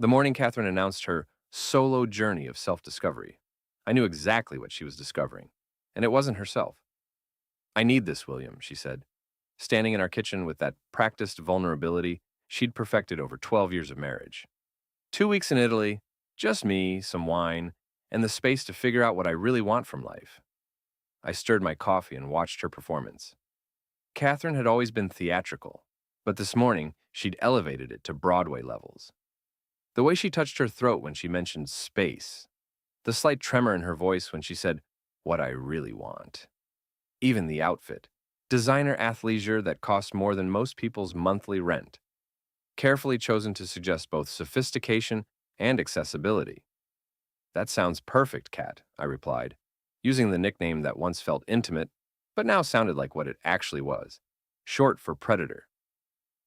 The morning Catherine announced her solo journey of self-discovery, I knew exactly what she was discovering, and it wasn't herself. "I need this, William," she said, standing in our kitchen with that practiced vulnerability she'd perfected over 12 years of marriage. 2 weeks in Italy, just me, some wine, and the space to figure out what I really want from life. I stirred my coffee and watched her performance. Catherine had always been theatrical, but this morning she'd elevated it to Broadway levels. The way she touched her throat when she mentioned space, the slight tremor in her voice when she said, "What I really want." Even the outfit, designer athleisure that cost more than most people's monthly rent, carefully chosen to suggest both sophistication and accessibility. "That sounds perfect, Kat," I replied, using the nickname that once felt intimate, but now sounded like what it actually was, short for predator.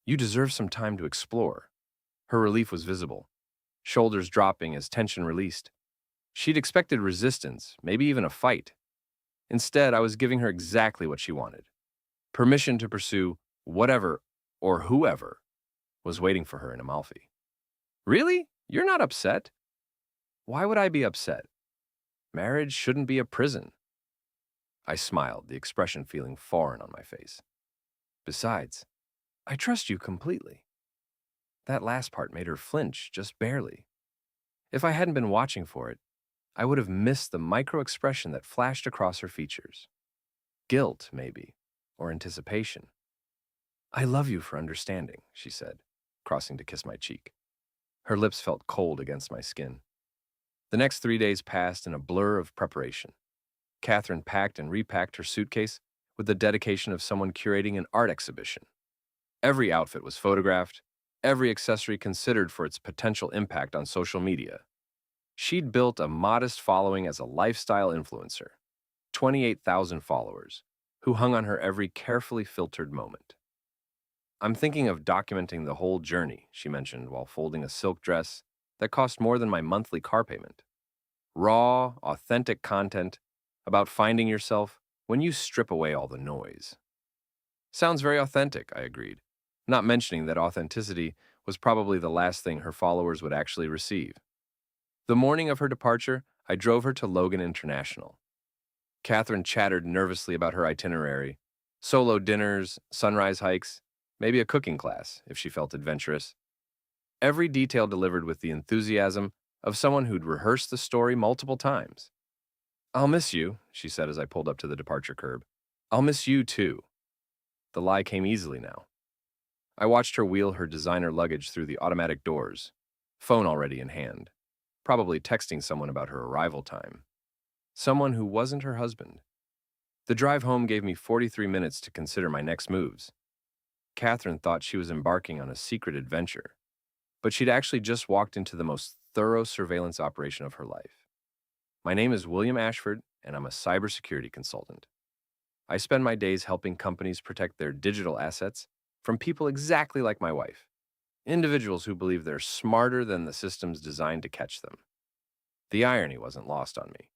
"You deserve some time to explore." Her relief was visible, shoulders dropping as tension released. She'd expected resistance, maybe even a fight. Instead, I was giving her exactly what she wanted: permission to pursue whatever or whoever was waiting for her in Amalfi. "Really? You're not upset?" "Why would I be upset? Marriage shouldn't be a prison." I smiled, the expression feeling foreign on my face. "Besides, I trust you completely." That last part made her flinch, just barely. If I hadn't been watching for it, I would have missed the micro expression that flashed across her features. Guilt, maybe, or anticipation. "I love you for understanding," she said, crossing to kiss my cheek. Her lips felt cold against my skin. The next 3 days passed in a blur of preparation. Catherine packed and repacked her suitcase with the dedication of someone curating an art exhibition. Every outfit was photographed, every accessory considered for its potential impact on social media. She'd built a modest following as a lifestyle influencer, 28,000 followers, who hung on her every carefully filtered moment. "I'm thinking of documenting the whole journey," she mentioned while folding a silk dress that cost more than my monthly car payment. Raw, authentic content about finding yourself when you strip away all the noise. "Sounds very authentic," I agreed, not mentioning that authenticity was probably the last thing her followers would actually receive. The morning of her departure, I drove her to Logan International. Catherine chattered nervously about her itinerary: solo dinners, sunrise hikes, maybe a cooking class if she felt adventurous. Every detail delivered with the enthusiasm of someone who'd rehearsed the story multiple times. "I'll miss you," she said as I pulled up to the departure curb. "I'll miss you too." The lie came easily now. I watched her wheel her designer luggage through the automatic doors, phone already in hand, probably texting someone about her arrival time. Someone who wasn't her husband. The drive home gave me 43 minutes to consider my next moves. Catherine thought she was embarking on a secret adventure, but she'd actually just walked into the most thorough surveillance operation of her life. My name is William Ashford, and I'm a cybersecurity consultant. I spend my days helping companies protect their digital assets from people exactly like my wife, individuals who believe they're smarter than the systems designed to catch them. The irony wasn't lost on me.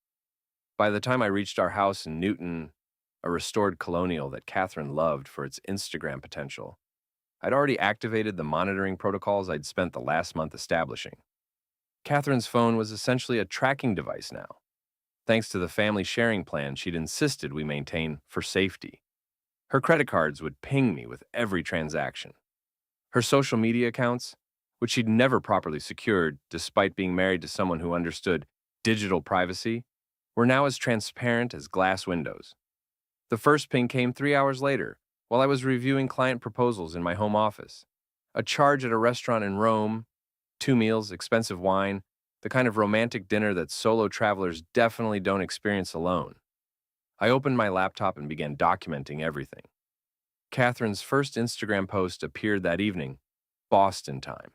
By the time I reached our house in Newton, a restored colonial that Catherine loved for its Instagram potential, I'd already activated the monitoring protocols I'd spent the last month establishing. Catherine's phone was essentially a tracking device now, thanks to the family sharing plan she'd insisted we maintain for safety. Her credit cards would ping me with every transaction. Her social media accounts, which she'd never properly secured despite being married to someone who understood digital privacy, were now as transparent as glass windows. The first ping came 3 hours later, while I was reviewing client proposals in my home office. A charge at a restaurant in Rome, 2 meals, expensive wine, the kind of romantic dinner that solo travelers definitely don't experience alone. I opened my laptop and began documenting everything. Catherine's first Instagram post appeared that evening, Boston time.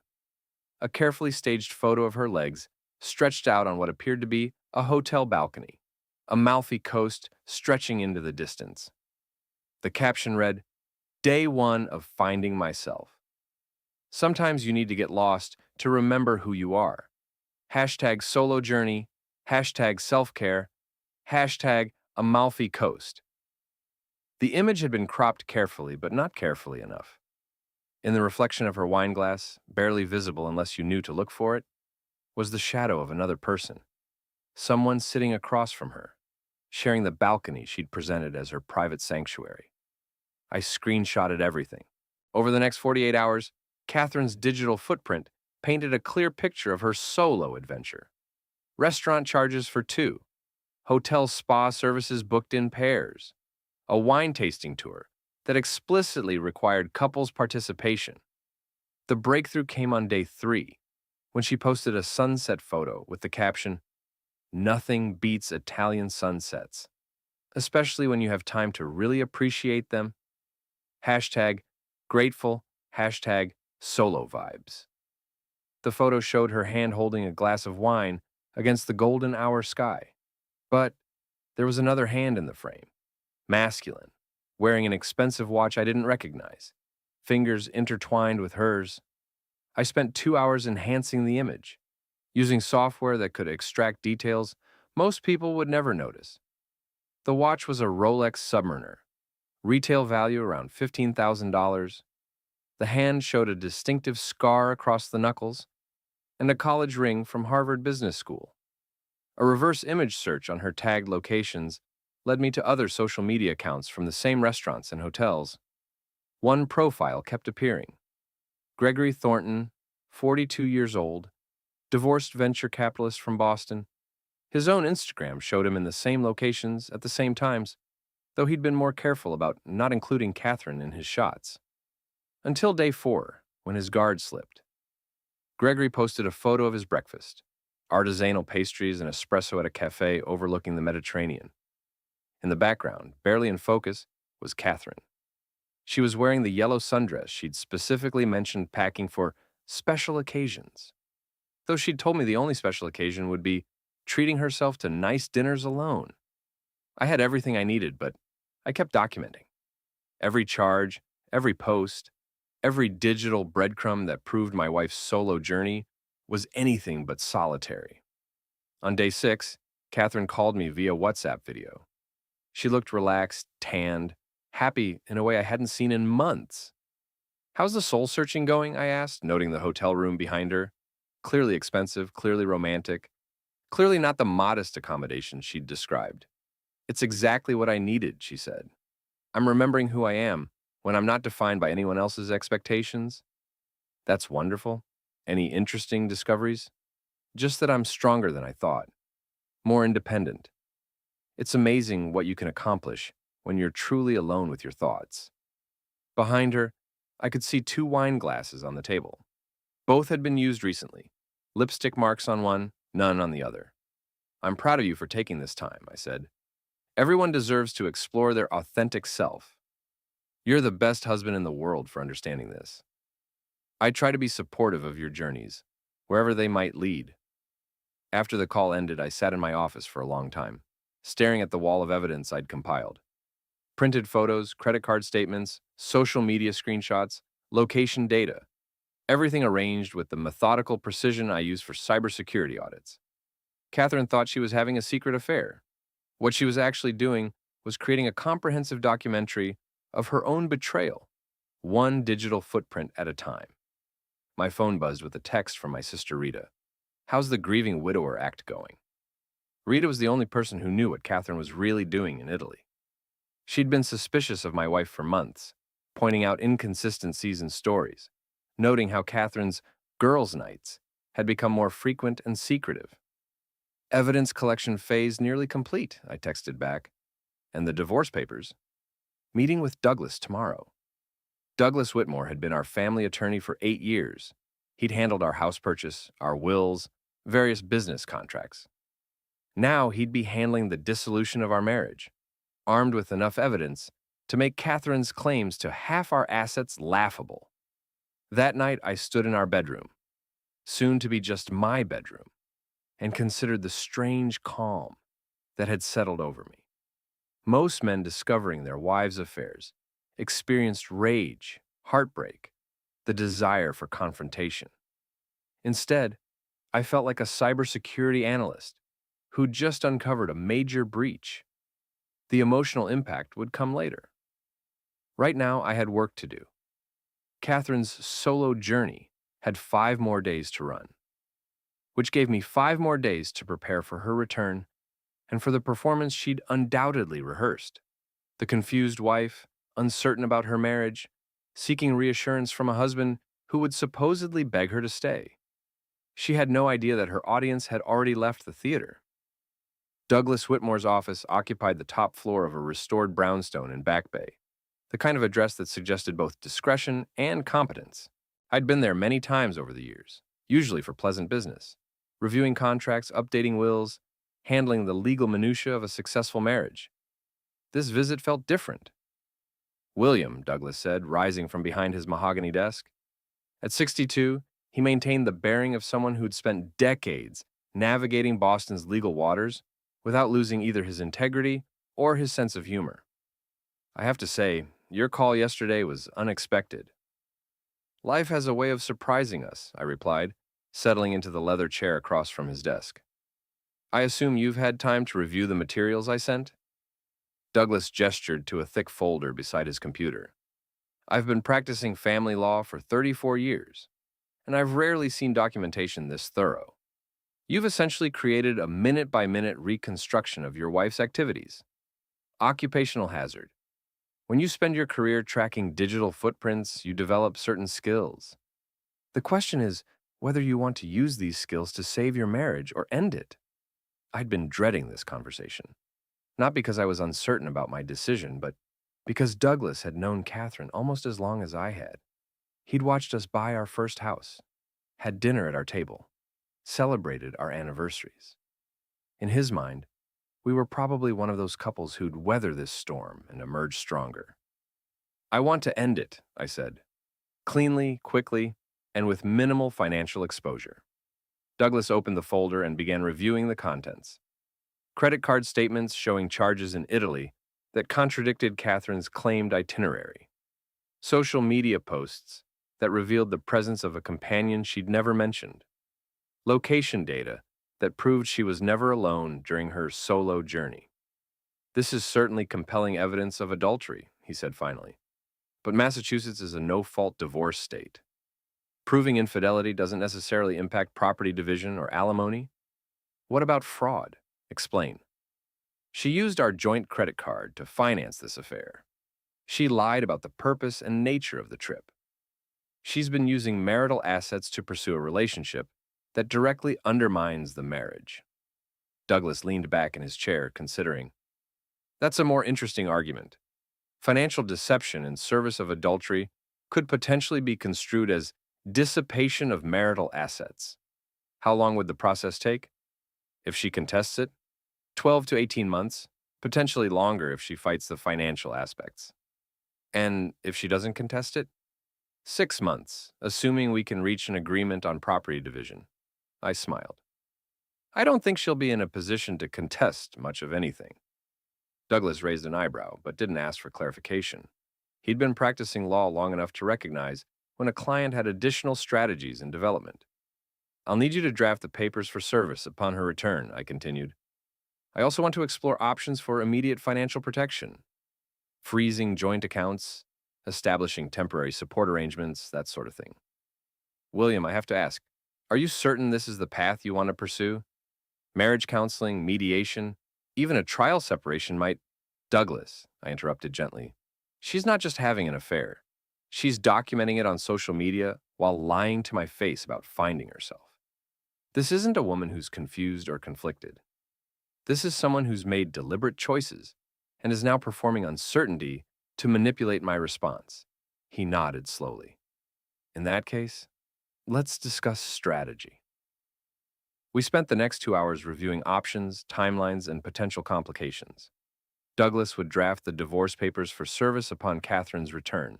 A carefully staged photo of her legs stretched out on what appeared to be a hotel balcony, Amalfi Coast stretching into the distance. The caption read, "Day 1 of finding myself. Sometimes you need to get lost to remember who you are. Hashtag solo journey, hashtag self-care, hashtag Amalfi Coast." The image had been cropped carefully, but not carefully enough. In the reflection of her wine glass, barely visible unless you knew to look for it, was the shadow of another person, someone sitting across from her, sharing the balcony she'd presented as her private sanctuary. I screenshotted everything. Over the next 48 hours, Catherine's digital footprint painted a clear picture of her solo adventure. Restaurant charges for two, hotel spa services booked in pairs, a wine tasting tour that explicitly required couples participation. The breakthrough came on day 3, when she posted a sunset photo with the caption, "Nothing beats Italian sunsets, especially when you have time to really appreciate them." Hashtag grateful, hashtag solo vibes. The photo showed her hand holding a glass of wine against the golden hour sky. But there was another hand in the frame, masculine, wearing an expensive watch I didn't recognize, fingers intertwined with hers. I spent 2 hours enhancing the image, using software that could extract details most people would never notice. The watch was a Rolex Submariner, retail value around $15,000. The hand showed a distinctive scar across the knuckles and a college ring from Harvard Business School. A reverse image search on her tagged locations led me to other social media accounts from the same restaurants and hotels. One profile kept appearing. Gregory Thornton, 42 years old, divorced venture capitalist from Boston. His own Instagram showed him in the same locations at the same times, though he'd been more careful about not including Catherine in his shots. Until day 4, when his guard slipped. Gregory posted a photo of his breakfast, artisanal pastries and espresso at a cafe overlooking the Mediterranean. In the background, barely in focus, was Catherine. She was wearing the yellow sundress she'd specifically mentioned packing for special occasions, though she'd told me the only special occasion would be treating herself to nice dinners alone. I had everything I needed, but I kept documenting. Every charge, every post, every digital breadcrumb that proved my wife's solo journey was anything but solitary. On day 6, Catherine called me via WhatsApp video. She looked relaxed, tanned, happy in a way I hadn't seen in months. "How's the soul searching going?" I asked, noting the hotel room behind her. Clearly expensive, clearly romantic, clearly not the modest accommodation she'd described. "It's exactly what I needed," she said. "I'm remembering who I am when I'm not defined by anyone else's expectations." "That's wonderful. Any interesting discoveries?" "Just that I'm stronger than I thought, more independent. It's amazing what you can accomplish when you're truly alone with your thoughts." Behind her, I could see 2 wine glasses on the table. Both had been used recently, lipstick marks on one, none on the other. "I'm proud of you for taking this time," I said. "Everyone deserves to explore their authentic self. You're the best husband in the world for understanding this. I try to be supportive of your journeys, wherever they might lead." After the call ended, I sat in my office for a long time, staring at the wall of evidence I'd compiled. Printed photos, credit card statements, social media screenshots, location data, everything arranged with the methodical precision I use for cybersecurity audits. Catherine thought she was having a secret affair. What she was actually doing was creating a comprehensive documentary of her own betrayal, one digital footprint at a time. My phone buzzed with a text from my sister Rita. "How's the grieving widower act going?" Rita was the only person who knew what Catherine was really doing in Italy. She'd been suspicious of my wife for months, pointing out inconsistencies in stories, noting how Catherine's girls' nights had become more frequent and secretive. "Evidence collection phase nearly complete," I texted back. "And the divorce papers?" "Meeting with Douglas tomorrow." Douglas Whitmore had been our family attorney for 8 years. He'd handled our house purchase, our wills, various business contracts. Now he'd be handling the dissolution of our marriage, armed with enough evidence to make Catherine's claims to half our assets laughable. That night, I stood in our bedroom, soon to be just my bedroom, and considered the strange calm that had settled over me. Most men discovering their wives' affairs experienced rage, heartbreak, the desire for confrontation. Instead, I felt like a cybersecurity analyst who'd just uncovered a major breach. The emotional impact would come later. Right now, I had work to do. Catherine's solo journey had 5 more days to run. which gave me 5 more days to prepare for her return and for the performance she'd undoubtedly rehearsed. The confused wife, uncertain about her marriage, seeking reassurance from a husband who would supposedly beg her to stay. She had no idea that her audience had already left the theater. Douglas Whitmore's office occupied the top floor of a restored brownstone in Back Bay, the kind of address that suggested both discretion and competence. I'd been there many times over the years, usually for pleasant business, reviewing contracts, updating wills, handling the legal minutiae of a successful marriage. This visit felt different. "William," Douglas said, rising from behind his mahogany desk. At 62, he maintained the bearing of someone who'd spent decades navigating Boston's legal waters without losing either his integrity or his sense of humor. "I have to say, your call yesterday was unexpected." "Life has a way of surprising us," I replied, settling into the leather chair across from his desk. "I assume you've had time to review the materials I sent?" Douglas gestured to a thick folder beside his computer. "I've been practicing family law for 34 years, and I've rarely seen documentation this thorough. You've essentially created a minute-by-minute reconstruction of your wife's activities. Occupational hazard. When you spend your career tracking digital footprints, you develop certain skills. The question is whether you want to use these skills to save your marriage or end it." I'd been dreading this conversation, not because I was uncertain about my decision, but because Douglas had known Catherine almost as long as I had. He'd watched us buy our first house, had dinner at our table, celebrated our anniversaries. In his mind, we were probably one of those couples who'd weather this storm and emerge stronger. "I want to end it," I said, cleanly, quickly, and with minimal financial exposure. Douglas opened the folder and began reviewing the contents. Credit card statements showing charges in Italy that contradicted Catherine's claimed itinerary. Social media posts that revealed the presence of a companion she'd never mentioned. Location data that proved she was never alone during her solo journey. "This is certainly compelling evidence of adultery," he said finally. "But Massachusetts is a no-fault divorce state. Proving infidelity doesn't necessarily impact property division or alimony. What about fraud? Explain." "She used our joint credit card to finance this affair. She lied about the purpose and nature of the trip. She's been using marital assets to pursue a relationship that directly undermines the marriage." Douglas leaned back in his chair, considering. "That's a more interesting argument. Financial deception in service of adultery could potentially be construed as dissipation of marital assets. How long would the process take? If she contests it, 12 to 18 months, potentially longer if she fights the financial aspects. And if she doesn't contest it? 6 months, assuming we can reach an agreement on property division." I smiled. "I don't think she'll be in a position to contest much of anything." Douglas raised an eyebrow, but didn't ask for clarification. He'd been practicing law long enough to recognize when a client had additional strategies in development. "I'll need you to draft the papers for service upon her return," I continued. "I also want to explore options for immediate financial protection. Freezing joint accounts, establishing temporary support arrangements, that sort of thing." "William, I have to ask, are you certain this is the path you want to pursue? Marriage counseling, mediation, even a trial separation might—" "Douglas," I interrupted gently, "she's not just having an affair. She's documenting it on social media while lying to my face about finding herself. This isn't a woman who's confused or conflicted. This is someone who's made deliberate choices and is now performing uncertainty to manipulate my response." He nodded slowly. "In that case, let's discuss strategy." We spent the next 2 hours reviewing options, timelines, and potential complications. Douglas would draft the divorce papers for service upon Catherine's return.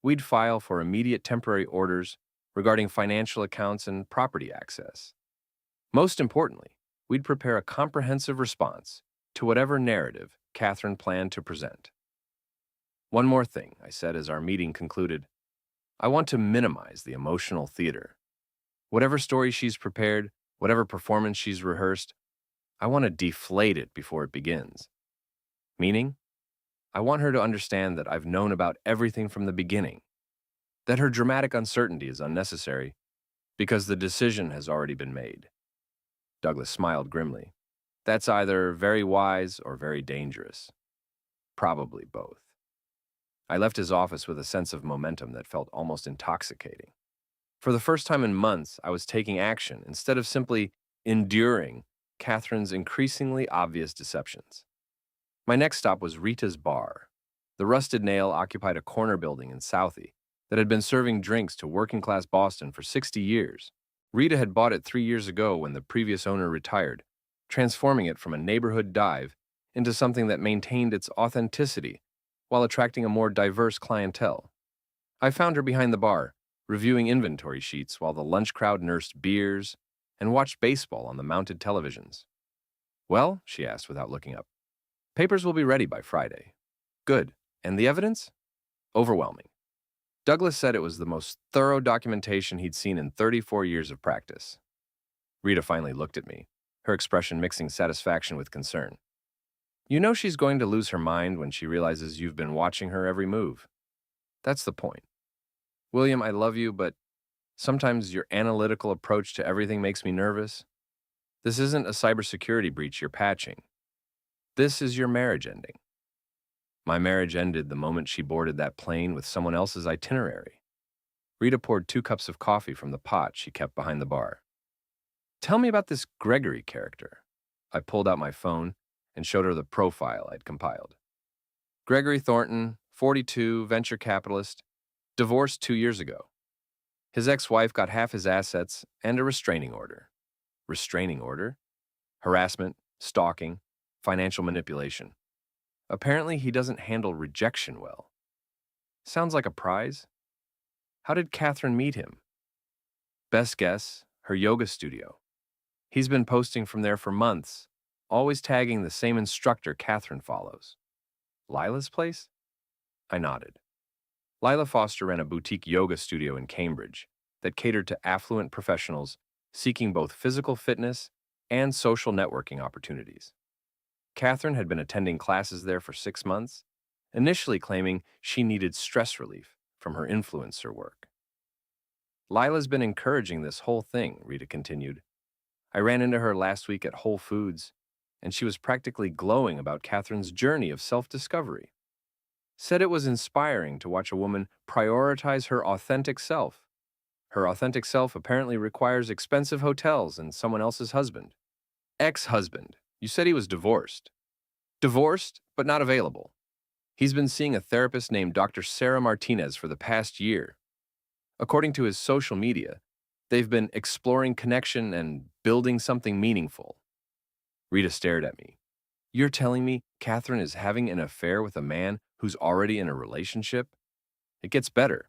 We'd file for immediate temporary orders regarding financial accounts and property access. Most importantly, we'd prepare a comprehensive response to whatever narrative Catherine planned to present. "One more thing," I said as our meeting concluded. "I want to minimize the emotional theater. Whatever story she's prepared, whatever performance she's rehearsed, I want to deflate it before it begins. Meaning, I want her to understand that I've known about everything from the beginning, that her dramatic uncertainty is unnecessary, Because the decision has already been made. Douglas smiled grimly. That's either very wise or very dangerous. Probably both. I left his office with a sense of momentum that felt almost intoxicating. For the first time in months, I was taking action instead of simply enduring Catherine's increasingly obvious deceptions. My next stop was Rita's Bar. The Rusted Nail occupied a corner building in Southie that had been serving drinks to working-class Boston for 60 years. Rita had bought it 3 years ago when the previous owner retired, transforming it from a neighborhood dive into something that maintained its authenticity while attracting a more diverse clientele. I found her behind the bar, reviewing inventory sheets while the lunch crowd nursed beers and watched baseball on the mounted televisions. Well, she asked without looking up. Papers will be ready by Friday. Good. And the evidence? Overwhelming. Douglas said it was the most thorough documentation he'd seen in 34 years of practice. Rita finally looked at me, her expression mixing satisfaction with concern. You know she's going to lose her mind when she realizes you've been watching her every move. That's the point. William, I love you, but sometimes your analytical approach to everything makes me nervous. This isn't a cybersecurity breach you're patching. This is your marriage ending. My marriage ended the moment she boarded that plane with someone else's itinerary. Rita poured 2 cups of coffee from the pot she kept behind the bar. Tell me about this Gregory character. I pulled out my phone and showed her the profile I'd compiled. Gregory Thornton, 42, venture capitalist, divorced 2 years ago. His ex-wife got half his assets and a restraining order. Restraining order? Harassment, stalking, financial manipulation. Apparently, he doesn't handle rejection well. Sounds like a prize? How did Catherine meet him? Best guess, her yoga studio. He's been posting from there for months, always tagging the same instructor Catherine follows. Lila's place? I nodded. Lila Foster ran a boutique yoga studio in Cambridge that catered to affluent professionals seeking both physical fitness and social networking opportunities. Catherine had been attending classes there for 6 months, initially claiming she needed stress relief from her influencer work. Lila's been encouraging this whole thing, Rita continued. I ran into her last week at Whole Foods, and she was practically glowing about Catherine's journey of self-discovery. Said it was inspiring to watch a woman prioritize her authentic self. Her authentic self apparently requires expensive hotels and someone else's husband. Ex-husband. You said he was divorced. Divorced, but not available. He's been seeing a therapist named Dr. Sarah Martinez for the past year. According to his social media, they've been exploring connection and building something meaningful. Rita stared at me. You're telling me Catherine is having an affair with a man who's already in a relationship? It gets better.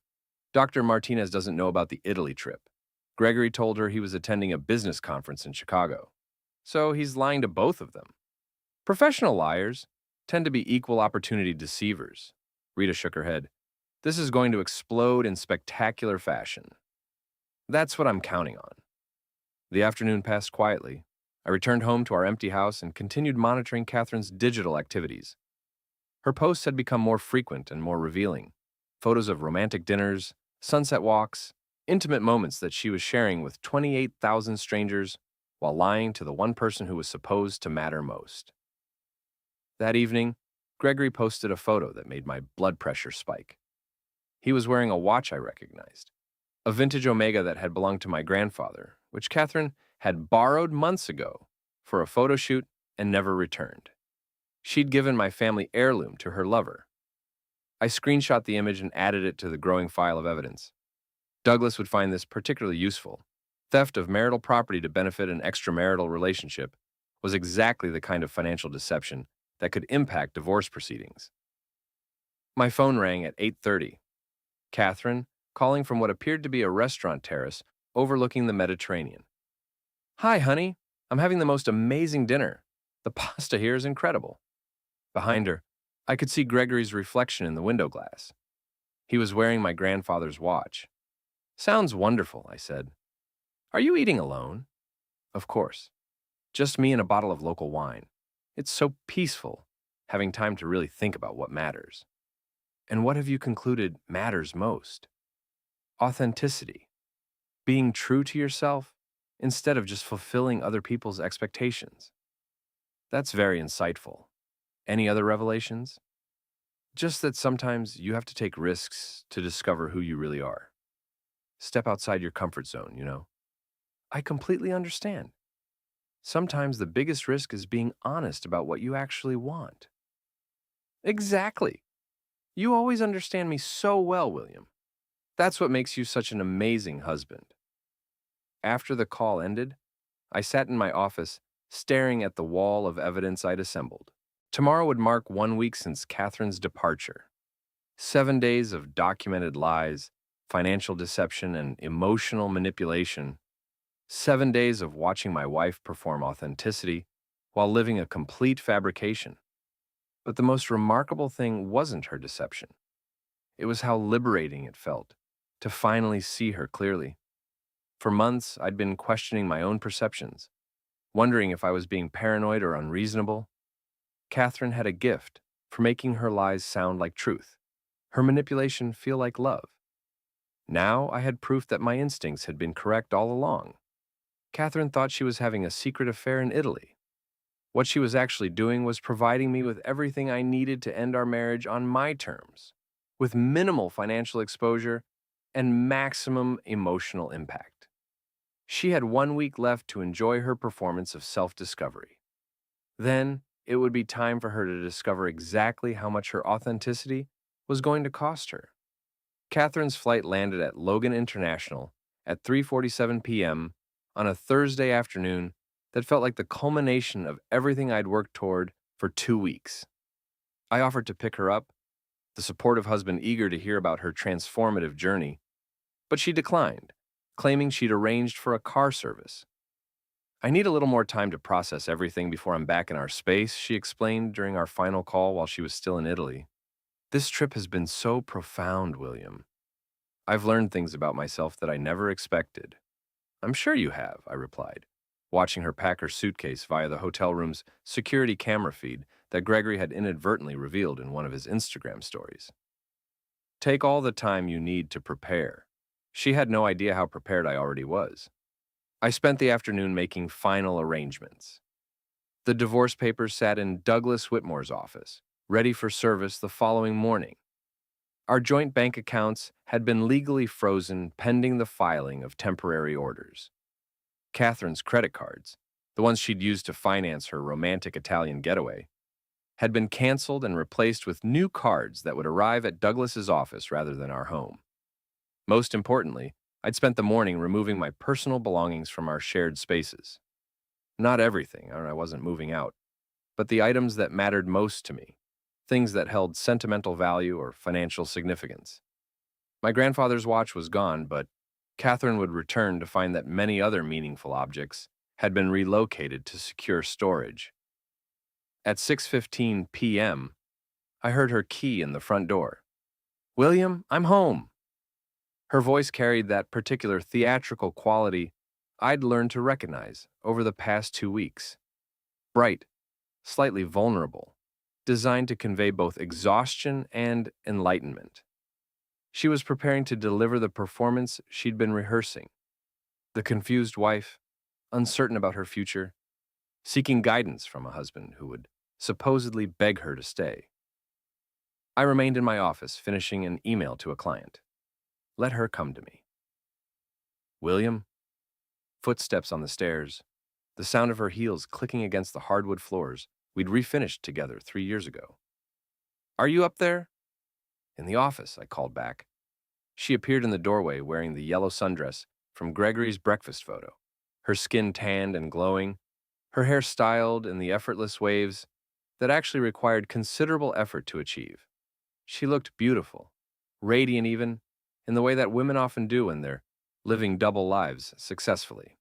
Dr. Martinez doesn't know about the Italy trip. Gregory told her he was attending a business conference in Chicago. So he's lying to both of them. Professional liars tend to be equal opportunity deceivers. Rita shook her head. This is going to explode in spectacular fashion. That's what I'm counting on. The afternoon passed quietly. I returned home to our empty house and continued monitoring Catherine's digital activities. Her posts had become more frequent and more revealing. Photos of romantic dinners, sunset walks, intimate moments that she was sharing with 28,000 strangers while lying to the one person who was supposed to matter most. That evening, Gregory posted a photo that made my blood pressure spike. He was wearing a watch I recognized, a vintage Omega that had belonged to my grandfather, which Catherine had borrowed months ago for a photo shoot and never returned. She'd given my family heirloom to her lover. I screenshot the image and added it to the growing file of evidence. Douglas would find this particularly useful. Theft of marital property to benefit an extramarital relationship was exactly the kind of financial deception that could impact divorce proceedings. My phone rang at 8:30. Catherine, calling from what appeared to be a restaurant terrace overlooking the Mediterranean. Hi, honey. I'm having the most amazing dinner. The pasta here is incredible. Behind her, I could see Gregory's reflection in the window glass. He was wearing my grandfather's watch. Sounds wonderful, I said. Are you eating alone? Of course. Just me and a bottle of local wine. It's so peaceful, having time to really think about what matters. And what have you concluded matters most? Authenticity. being true to yourself instead of just fulfilling other people's expectations. That's very insightful. Any other revelations? Just that sometimes you have to take risks to discover who you really are. Step outside your comfort zone, you know? I completely understand. Sometimes the biggest risk is being honest about what you actually want. Exactly. You always understand me so well, William. That's what makes you such an amazing husband. After the call ended, I sat in my office, staring at the wall of evidence I'd assembled. Tomorrow would mark 1 week since Catherine's departure. 7 days of documented lies, financial deception, and emotional manipulation. 7 days of watching my wife perform authenticity while living a complete fabrication. But the most remarkable thing wasn't her deception. It was how liberating it felt to finally see her clearly. For months, I'd been questioning my own perceptions, wondering if I was being paranoid or unreasonable. Catherine had a gift for making her lies sound like truth, her manipulation feel like love. Now I had proof that my instincts had been correct all along. Catherine thought she was having a secret affair in Italy. What she was actually doing was providing me with everything I needed to end our marriage on my terms, with minimal financial exposure and maximum emotional impact. She had 1 week left to enjoy her performance of self-discovery. Then, it would be time for her to discover exactly how much her authenticity was going to cost her. Catherine's flight landed at Logan International at 3:47 p.m. on a Thursday afternoon that felt like the culmination of everything I'd worked toward for 2 weeks. I offered to pick her up, the supportive husband eager to hear about her transformative journey, but she declined, claiming she'd arranged for a car service. I need a little more time to process everything before I'm back in our space, she explained during our final call while she was still in Italy. This trip has been so profound, William. I've learned things about myself that I never expected. I'm sure you have, I replied, watching her pack her suitcase via the hotel room's security camera feed that Gregory had inadvertently revealed in one of his Instagram stories. Take all the time you need to prepare. She had no idea how prepared I already was. I spent the afternoon making final arrangements. The divorce papers sat in Douglas Whitmore's office, ready for service the following morning. Our joint bank accounts had been legally frozen pending the filing of temporary orders. Catherine's credit cards, the ones she'd used to finance her romantic Italian getaway, had been canceled and replaced with new cards that would arrive at Douglas's office rather than our home. Most importantly, I'd spent the morning removing my personal belongings from our shared spaces. Not everything, I wasn't moving out, but the items that mattered most to me, things that held sentimental value or financial significance. My grandfather's watch was gone, but Catherine would return to find that many other meaningful objects had been relocated to secure storage. At 6:15 p.m., I heard her key in the front door. "William, I'm home." Her voice carried that particular theatrical quality I'd learned to recognize over the past 2 weeks. Bright, slightly vulnerable, designed to convey both exhaustion and enlightenment. She was preparing to deliver the performance she'd been rehearsing. The confused wife, uncertain about her future, seeking guidance from a husband who would supposedly beg her to stay. I remained in my office, finishing an email to a client. Let her come to me. William? Footsteps on the stairs, the sound of her heels clicking against the hardwood floors we'd refinished together 3 years ago. Are you up there? In the office, I called back. She appeared in the doorway wearing the yellow sundress from Gregory's breakfast photo, her skin tanned and glowing, her hair styled in the effortless waves that actually required considerable effort to achieve. She looked beautiful, radiant even, in the way that women often do when they're living double lives successfully.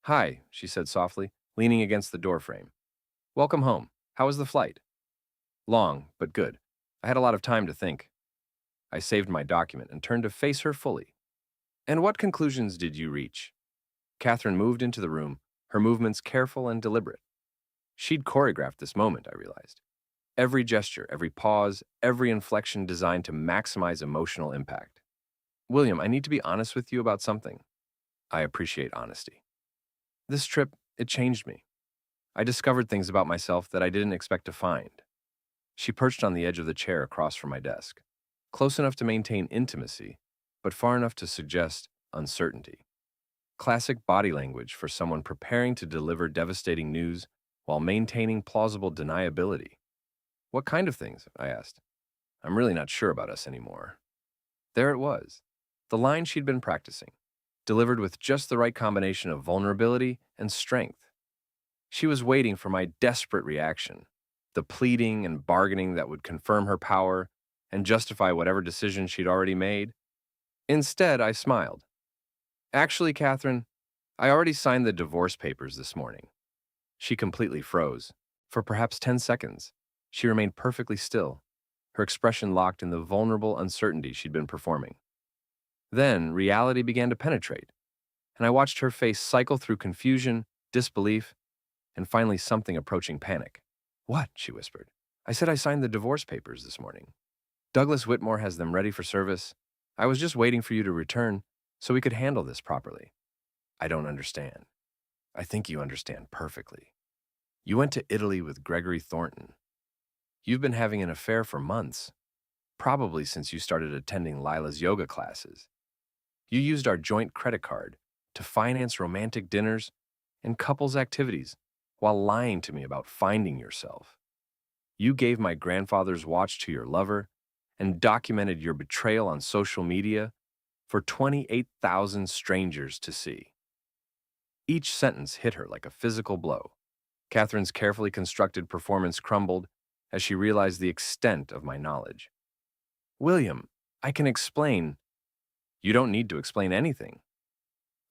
Hi, she said softly, leaning against the doorframe. Welcome home. How was the flight? Long, but good. I had a lot of time to think. I saved my document and turned to face her fully. And what conclusions did you reach? Catherine moved into the room, her movements careful and deliberate. She'd choreographed this moment, I realized. Every gesture, every pause, every inflection designed to maximize emotional impact. William, I need to be honest with you about something. I appreciate honesty. This trip, it changed me. I discovered things about myself that I didn't expect to find. She perched on the edge of the chair across from my desk, close enough to maintain intimacy, but far enough to suggest uncertainty. Classic body language for someone preparing to deliver devastating news while maintaining plausible deniability. What kind of things? I asked. I'm really not sure about us anymore. There it was, the line she'd been practicing, delivered with just the right combination of vulnerability and strength. She was waiting for my desperate reaction, the pleading and bargaining that would confirm her power and justify whatever decision she'd already made. Instead, I smiled. Actually, Catherine, I already signed the divorce papers this morning. She completely froze. For perhaps 10 seconds, she remained perfectly still, her expression locked in the vulnerable uncertainty she'd been performing. Then, reality began to penetrate, and I watched her face cycle through confusion, disbelief, and finally something approaching panic. What? She whispered. I said I signed the divorce papers this morning. Douglas Whitmore has them ready for service. I was just waiting for you to return so we could handle this properly. I don't understand. I think you understand perfectly. You went to Italy with Gregory Thornton. You've been having an affair for months, probably since you started attending Lila's yoga classes. You used our joint credit card to finance romantic dinners and couples activities while lying to me about finding yourself. You gave my grandfather's watch to your lover and documented your betrayal on social media for 28,000 strangers to see. Each sentence hit her like a physical blow. Catherine's carefully constructed performance crumbled as she realized the extent of my knowledge. William, I can explain. You don't need to explain anything.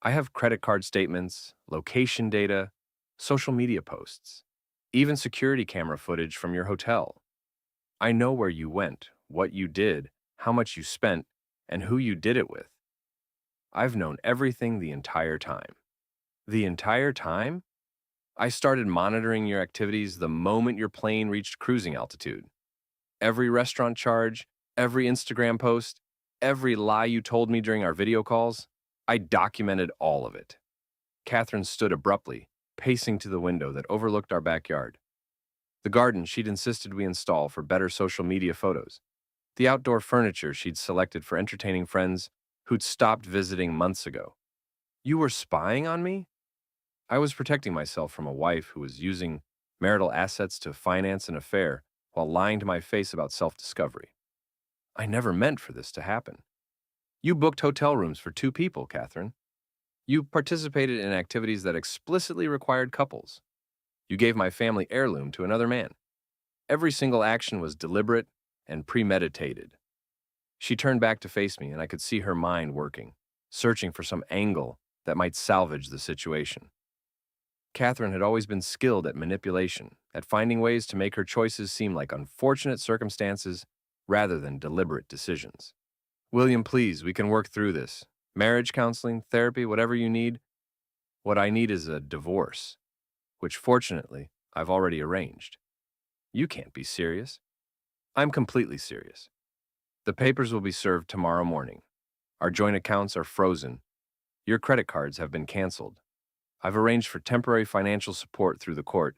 I have credit card statements, location data, social media posts, even security camera footage from your hotel. I know where you went, what you did, how much you spent, and who you did it with. I've known everything the entire time. The entire time? I started monitoring your activities the moment your plane reached cruising altitude. Every restaurant charge, every Instagram post, every lie you told me during our video calls, I documented all of it. Catherine stood abruptly, pacing to the window that overlooked our backyard. The garden she'd insisted we install for better social media photos. The outdoor furniture she'd selected for entertaining friends who'd stopped visiting months ago. You were spying on me? I was protecting myself from a wife who was using marital assets to finance an affair while lying to my face about self-discovery. I never meant for this to happen. You booked hotel rooms for 2 people, Catherine. You participated in activities that explicitly required couples. You gave my family heirloom to another man. Every single action was deliberate and premeditated. She turned back to face me, and I could see her mind working, searching for some angle that might salvage the situation. Catherine had always been skilled at manipulation, at finding ways to make her choices seem like unfortunate circumstances rather than deliberate decisions. William, please, we can work through this. Marriage counseling, therapy, whatever you need. What I need is a divorce, which fortunately I've already arranged. You can't be serious. I'm completely serious. The papers will be served tomorrow morning. Our joint accounts are frozen. Your credit cards have been canceled. I've arranged for temporary financial support through the court,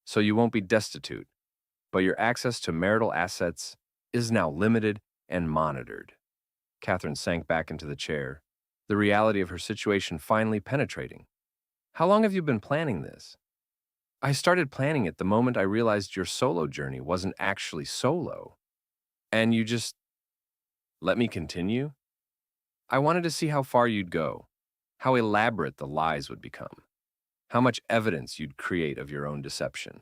so you won't be destitute, but your access to marital assets is now limited and monitored. Catherine sank back into the chair, the reality of her situation finally penetrating. How long have you been planning this? I started planning it the moment I realized your solo journey wasn't actually solo. And you just let me continue? I wanted to see how far you'd go, how elaborate the lies would become, how much evidence you'd create of your own deception.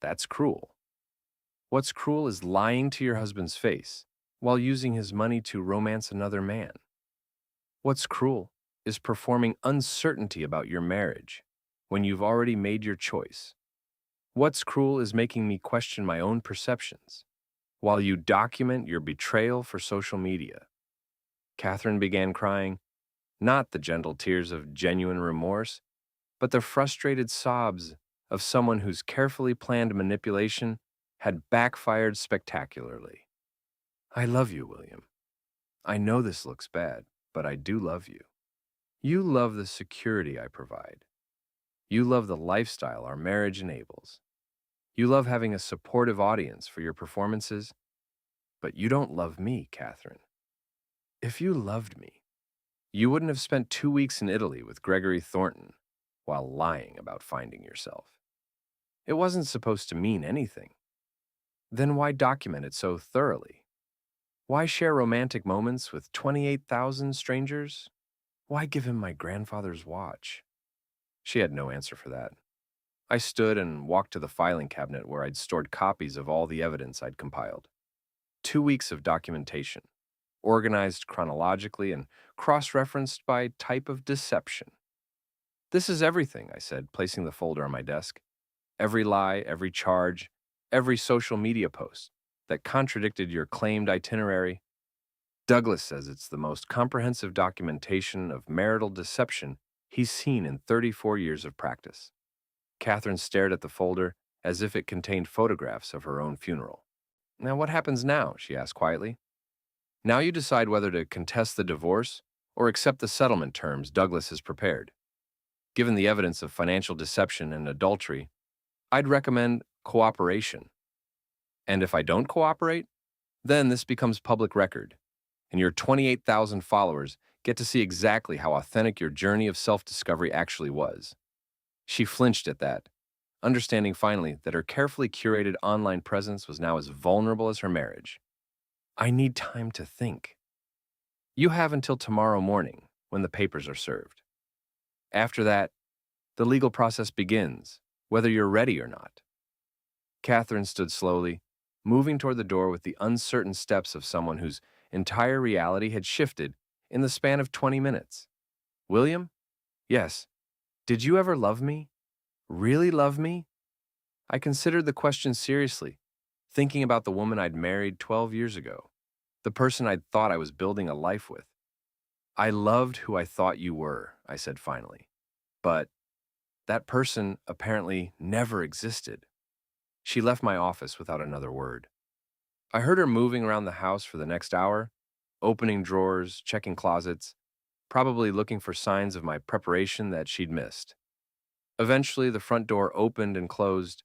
That's cruel. What's cruel is lying to your husband's face while using his money to romance another man. What's cruel is performing uncertainty about your marriage when you've already made your choice. What's cruel is making me question my own perceptions while you document your betrayal for social media. Catherine began crying, not the gentle tears of genuine remorse, but the frustrated sobs of someone whose carefully planned manipulation had backfired spectacularly. I love you, William. I know this looks bad, but I do love you. You love the security I provide. You love the lifestyle our marriage enables. You love having a supportive audience for your performances, but you don't love me, Catherine. If you loved me, you wouldn't have spent 2 weeks in Italy with Gregory Thornton while lying about finding yourself. It wasn't supposed to mean anything. Then why document it so thoroughly? Why share romantic moments with 28,000 strangers? Why give him my grandfather's watch? She had no answer for that. I stood and walked to the filing cabinet where I'd stored copies of all the evidence I'd compiled. 2 weeks of documentation, organized chronologically and cross-referenced by type of deception. This is everything, I said, placing the folder on my desk. Every lie, every charge, every social media post that contradicted your claimed itinerary. Douglas says it's the most comprehensive documentation of marital deception he's seen in 34 years of practice. Catherine stared at the folder as if it contained photographs of her own funeral. Now, what happens now? She asked quietly. Now you decide whether to contest the divorce or accept the settlement terms Douglas has prepared. Given the evidence of financial deception and adultery, I'd recommend cooperation. And if I don't cooperate, then this becomes public record, and your 28,000 followers get to see exactly how authentic your journey of self-discovery actually was. She flinched at that, understanding finally that her carefully curated online presence was now as vulnerable as her marriage. I need time to think. You have until tomorrow morning when the papers are served. After that, the legal process begins, whether you're ready or not. Catherine stood slowly, moving toward the door with the uncertain steps of someone whose entire reality had shifted in the span of 20 minutes. William? Yes. Did you ever love me? Really love me? I considered the question seriously, thinking about the woman I'd married 12 years ago, the person I'd thought I was building a life with. I loved who I thought you were, I said finally. But that person apparently never existed. She left my office without another word. I heard her moving around the house for the next hour, opening drawers, checking closets, probably looking for signs of my preparation that she'd missed. Eventually, the front door opened and closed,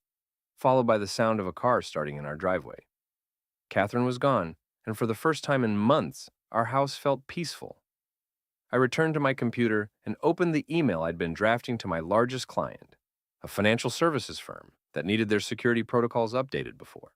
followed by the sound of a car starting in our driveway. Catherine was gone, and for the first time in months, our house felt peaceful. I returned to my computer and opened the email I'd been drafting to my largest client, a financial services firm that needed their security protocols updated before.